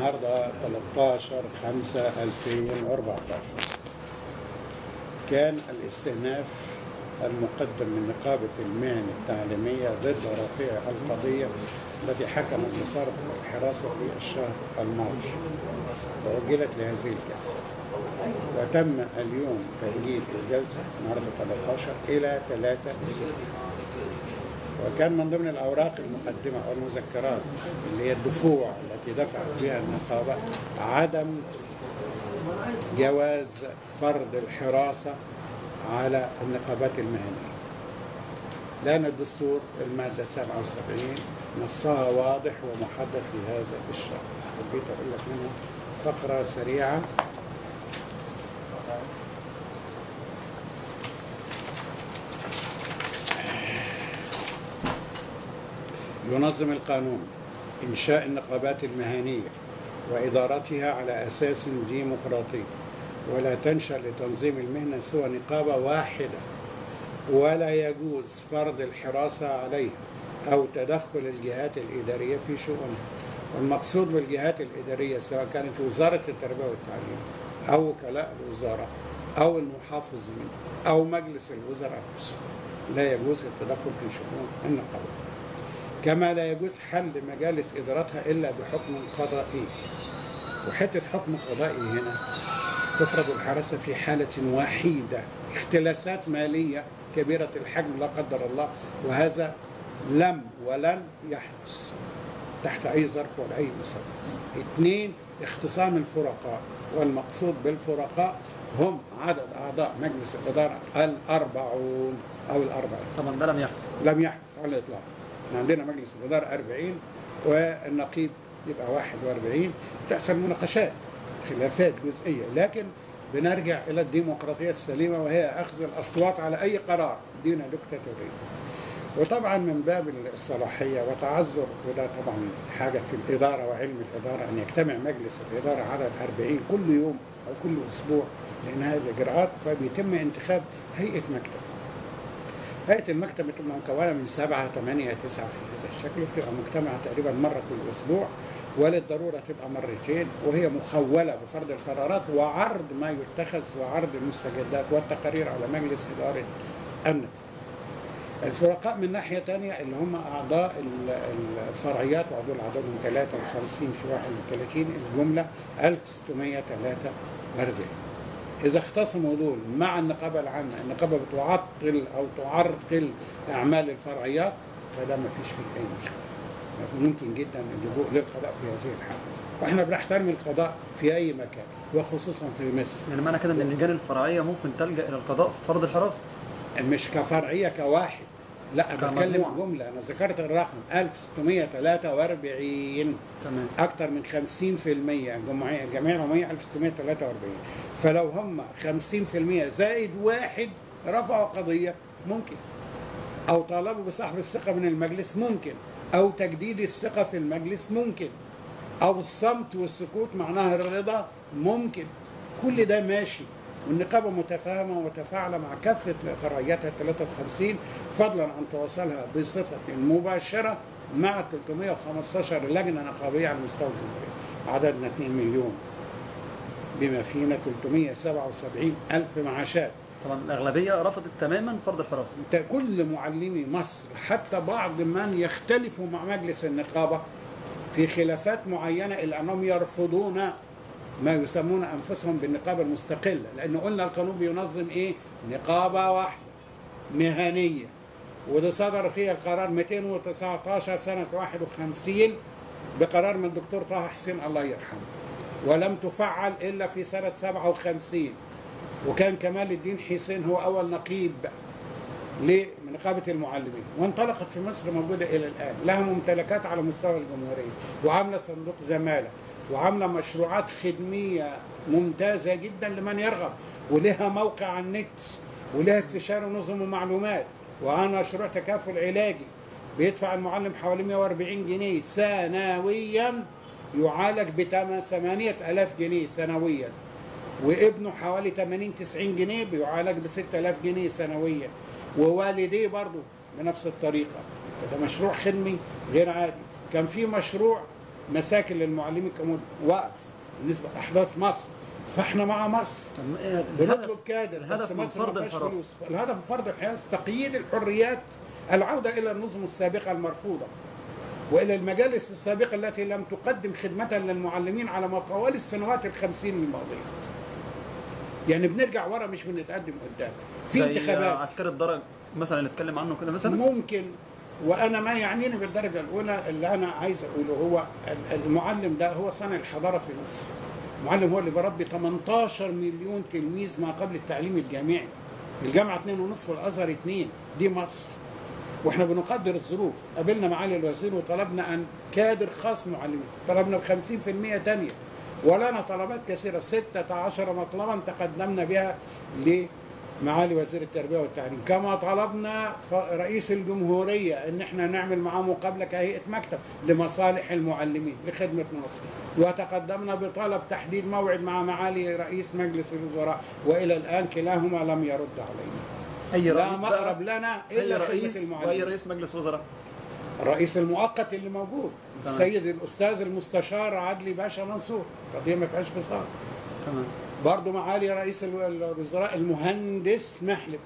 النهارده 13/5/2014. كان الاستئناف المقدم من نقابة المهن التعليمية ضد رافعي القضية التي حكمت بفرض الحراسة في الشهر الماضي، وأجلت لهذه الجلسة، وتم اليوم تأجيل الجلسة النهارده 13 إلى 3/6. وكان من ضمن الأوراق المقدمة أو المذكرات اللي هي الدفوع التي دفعت بها النقابة عدم جواز فرض الحراسة على النقابات المهنية، لأن الدستور المادة 77 نصها واضح ومحدد في هذا الشرط. حبيت أقول لك منها فقرة سريعة. ينظم القانون إنشاء النقابات المهنية وإدارتها على أساس ديمقراطي، ولا تنشأ لتنظيم المهنة سوى نقابة واحدة، ولا يجوز فرض الحراسة عليها أو تدخل الجهات الإدارية في شؤونها. والمقصود بالجهات الإدارية سواء كانت وزارة التربية والتعليم أو وكلاء الوزارة أو المحافظين أو مجلس الوزراء نفسه، لا يجوز التدخل في شؤون النقابة. كما لا يجوز حل مجالس إدارتها إلا بحكم قضائي. وحتة حكم قضائي هنا تفرض الحراسة في حالة وحيدة، اختلاسات مالية كبيرة الحجم لا قدر الله، وهذا لم ولن يحدث تحت أي ظرف ولا أي مسبب. 2. اختصام الفرقاء، والمقصود بالفرقاء هم عدد أعضاء مجلس الإدارة 40 أو 40. طبعا ده لم يحدث. لم يحدث على الإطلاق. عندنا مجلس الإدارة 40 والنقيب يبقى 41. تحصل مناقشات خلافات جزئية، لكن بنرجع إلى الديمقراطية السليمة، وهي أخذ الأصوات على أي قرار دون دكتاتورية. وطبعا من باب الصلاحية وتعذر، وده طبعا حاجة في الإدارة وعلم الإدارة، أن يجتمع مجلس الإدارة عدد 40 كل يوم أو كل أسبوع لإنهاء الإجراءات، فبيتم انتخاب هيئة مكتب. هيئة المكتب بتبقى مكونة من 7 8 9 في هذا الشكل، بتبقى مجتمعة تقريبا مرة كل أسبوع، وللضرورة تبقى مرتين، وهي مخولة بفرض القرارات وعرض ما يتخذ وعرض المستجدات والتقارير على مجلس إدارة النقابة. الفرقاء من ناحية تانية اللي هم أعضاء الفرعيات، وعدول عددهم 53 في 31، الجملة 1643. إذا اختصموا دول مع النقابة العامة، النقابة بتعطل أو تعرقل أعمال الفرعيات، فده ما فيش فيه أي مشكلة. ممكن جدا اللجوء للقضاء في هذه الحالة، واحنا بنحترم القضاء في أي مكان وخصوصا في مصر. يعني معنى كده إن اللجان الفرعية ممكن تلجأ إلى القضاء في فرض الحراسة؟ مش كفرعية كواحد، لا بتكلم جملة. أنا ذكرت الرقم 1643. تمام. أكثر من 50% الجمعية العمومية 1643. فلو هم 50% زائد واحد رفعوا قضية ممكن، أو طالبوا بسحب الثقة من المجلس ممكن، أو تجديد الثقة في المجلس ممكن، أو الصمت والسكوت معناها الرضا ممكن. كل ده ماشي، والنقابة متفاهمة ومتفاعلة مع كافة فرعياتها 53، فضلا عن تواصلها بصفة مباشرة مع 315 لجنة نقابية على مستوى الجمهورية. عددنا 2 مليون، بما فينا 377 ألف معاشات. طبعا الأغلبية رفضت تماما فرض الحراسة. كل معلمي مصر، حتى بعض من يختلفوا مع مجلس النقابة في خلافات معينة، إلا أنهم يرفضون ما يسمون أنفسهم بالنقابة المستقلة، لأنه قلنا القانون بينظم إيه؟ نقابة واحدة مهنية، وده صدر فيها القرار 219 سنة 51 بقرار من الدكتور طه حسين الله يرحمه، ولم تفعل إلا في سنة 57. وكان كمال الدين حسين هو أول نقيب لنقابة المعلمين، وانطلقت في مصر موجودة إلى الآن، لها ممتلكات على مستوى الجمهورية، وعاملة صندوق زمالة، وعاملة مشروعات خدمية ممتازة جدا لمن يرغب، ولها موقع على النت، ولها استشارة نظم ومعلومات، وعاملة مشروع تكافل علاجي بيدفع المعلم حوالي 140 جنيه سنويا، يعالج ب 8000 جنيه سنويا، وابنه حوالي 80-90 جنيه بيعالج ب 6000 جنيه سنويا، ووالديه برضه بنفس الطريقة. فده مشروع خدمي غير عادي. كان في مشروع مساكن للمعلمين كمدة وقف بالنسبه لاحداث مصر. فاحنا مع مصر بنطلب كادر، بس الهدف من مصر ما فرض فيهاش الحراسة. فلوس. الهدف من فرض الحراسه تقييد الحريات، العوده الى النظم السابقه المرفوضه والى المجالس السابقه التي لم تقدم خدمه للمعلمين على طوال السنوات ال50 الماضيه. يعني بنرجع ورا مش بنتقدم قدام. في زي انتخابات عسكري الدرج مثلا اللي اتكلم عنه كده مثلا. ممكن، وانا ما يعنيني بالدرجه الاولى اللي انا عايز اقوله هو المعلم ده هو صانع الحضاره في مصر. المعلم هو اللي بربي 18 مليون تلميذ ما قبل التعليم الجامعي. الجامعه 2.5 والازهر 2. دي مصر. واحنا بنقدر الظروف. قابلنا معالي الوزير وطلبنا ان كادر خاص معلمين، طلبنا ب50% تانية، ولنا طلبات كثيره 16 مطلبا تقدمنا بها لمعالي وزير التربيه والتعليم. كما طلبنا رئيس الجمهوريه ان احنا نعمل معاه مقابله كهيئه مكتب لمصالح المعلمين لخدمه مصر، وتقدمنا بطلب تحديد موعد مع معالي رئيس مجلس الوزراء، والى الان كلاهما لم يرد علينا. اي لا رئيس مقرب لنا الا خدمه رئيس المعلمين. واي رئيس مجلس وزراء؟ الرئيس المؤقت اللي موجود السيد الاستاذ المستشار عدلي باشا منصور، قضيه ما فيهاش فصال. تمام. برضه معالي رئيس الوزراء المهندس محلب.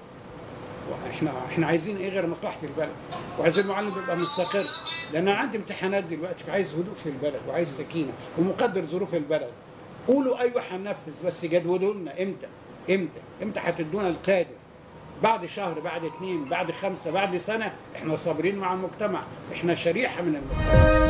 احنا عايزين ايه غير مصلحه البلد، وعايزين المعلم يبقى مستقر، لان انا عندي امتحانات دلوقتي فعايز هدوء في البلد وعايز سكينه ومقدر ظروف البلد. قولوا ايوه هننفذ، بس جدولوا لنا امتى هتدونا القادر؟ بعد شهر، بعد 2، بعد 5، بعد سنه؟ احنا صابرين مع المجتمع، احنا شريحه من المجتمع.